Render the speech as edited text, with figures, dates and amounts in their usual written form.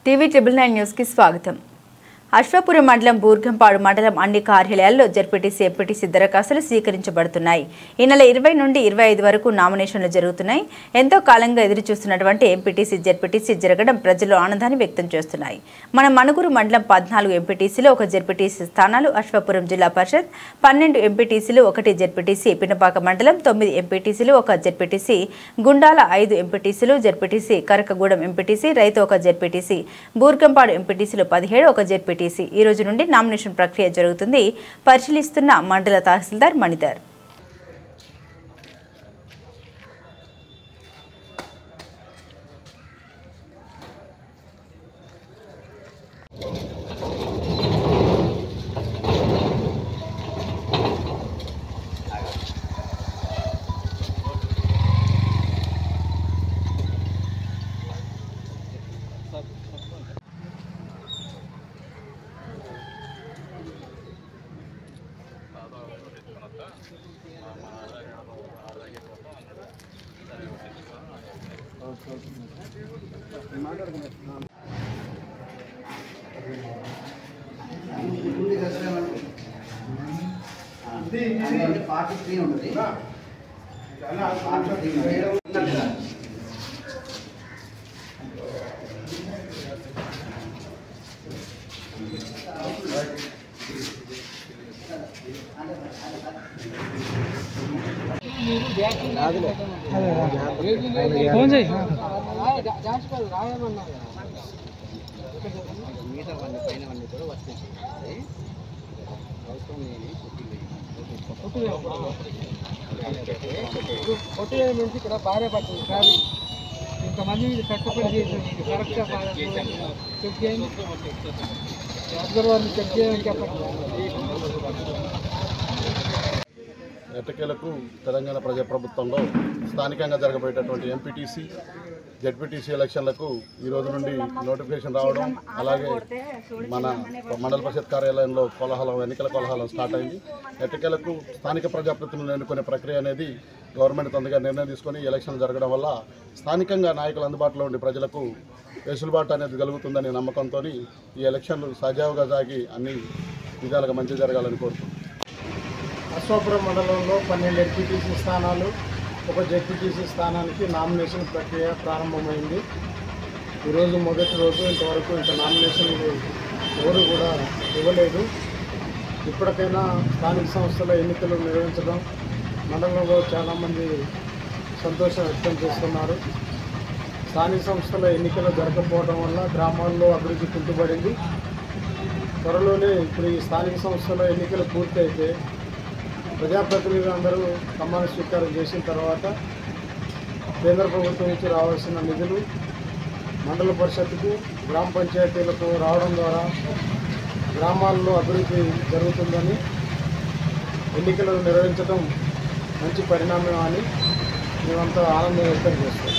TV 9 news కి స్వాగతం। అశ్వాపురం మండలం బూర్గంపాడు మండలం అన్ని కార్యాలయాల్లో జెడ్పీటీసీ ఎంపీటీసీ దరఖాస్తులు స్వీకరించబడుతున్నాయి। ఈ నెల 20 నుండి 25 వరకు నామినేషన్లు జరుగుతున్నాయి। ఎంతో కాలంగా ఎదురు చూస్తున్నటువంటి ఎంపీటీసీ జెడ్పీటీసీ జరగడం ప్రజలు ఆనందాన్ని వ్యక్తం చేస్తున్నాయి। మన మనుగురు మండలం 14 ఎంపీటీసీలు 1 జెడ్పీటీసీ స్థానాలు, అశ్వాపురం జిల్లా పరిషత్ 12 ఎంపీటీసీలు 1 జెడ్పీటీసీ, పినపాక మండలం 9 ఎంపీటీసీలు 1 జెడ్పీటీసీ, గుండాల 5 ఎంపీటీసీలు జెడ్పీటీసీ, కరకగూడెం ఎంపీటీసీ, రైతు 1 జెడ్పీటీసీ, బూర్గంపాడు ఎంపీటీసీలు 17 1 జెడ్పీటీసీ। ఈ రోజు నుండి నామినేషన్ ప్రక్రియ జరుగుతుంది। పరిశీలిస్తున్న మండల తహసీల్దార్ మణిధర్। ఇక్కడ భార్య పడుతుంది కాదు ఇంతమంది కష్టపడి చేసి కరెక్ట్గా చెక్ చేయండి, చెక్ చేయని చెప్పండి। ఎట్టకేలకు తెలంగాణ ప్రజాప్రభుత్వంలో స్థానికంగా జరగబోయేటటువంటి ఎంపీటీసీ జెడ్పీటీసీ ఎలక్షన్లకు ఈ రోజు నుండి నోటిఫికేషన్ రావడం, అలాగే మన మండల పరిషత్ కార్యాలయంలో ఎన్నికల కోలాహలం స్టార్ట్ అయింది। ఎట్టకేలకు స్థానిక ప్రజాప్రతినిధులను ఎన్నుకునే ప్రక్రియ అనేది గవర్నమెంట్ తొందరగా నిర్ణయం తీసుకొని ఎలక్షన్ జరగడం వల్ల స్థానికంగా నాయకులు అందుబాటులో ఉండి ప్రజలకు వెసులుబాటు అనేది కలుగుతుందనే నమ్మకంతో ఈ ఎలక్షన్లు సజావుగా సాగి అన్ని విధాలుగా మంచి జరగాలని కోరుతున్నాను। అశ్వాపురం మండలంలో 12 ఎంపీటీసీ స్థానాలు 1 జెడ్పీటీసీ స్థానానికి నామినేషన్ ప్రక్రియ ప్రారంభమైంది। ఈరోజు మొదటి రోజు, ఇంతవరకు నామినేషన్లు ఎవరు కూడా ఇవ్వలేదు। ఇప్పటికైనా స్థానిక సంస్థల ఎన్నికలు నిర్వహించడం మండలంలో చాలామంది సంతోషం వ్యక్తం చేస్తున్నారు। స్థానిక సంస్థల ఎన్నికలు జరగకపోవడం వల్ల గ్రామాల్లో అభివృద్ధి కుంటుపడింది। త్వరలోనే ఇప్పుడు ఈ స్థానిక సంస్థల ఎన్నికలు పూర్తయితే ప్రజాప్రతినిధులందరూ ప్రమాణ స్వీకారం చేసిన తర్వాత కేంద్ర ప్రభుత్వం నుంచి రావాల్సిన నిధులు మండల పరిషత్తుకు, గ్రామ పంచాయతీలకు రావడం ద్వారా గ్రామాల్లో అభివృద్ధి జరుగుతుందని, ఎన్నికలను నిర్వహించడం మంచి పరిణామం అని మేమంతా ఆనందం వ్యక్తం చేస్తాం।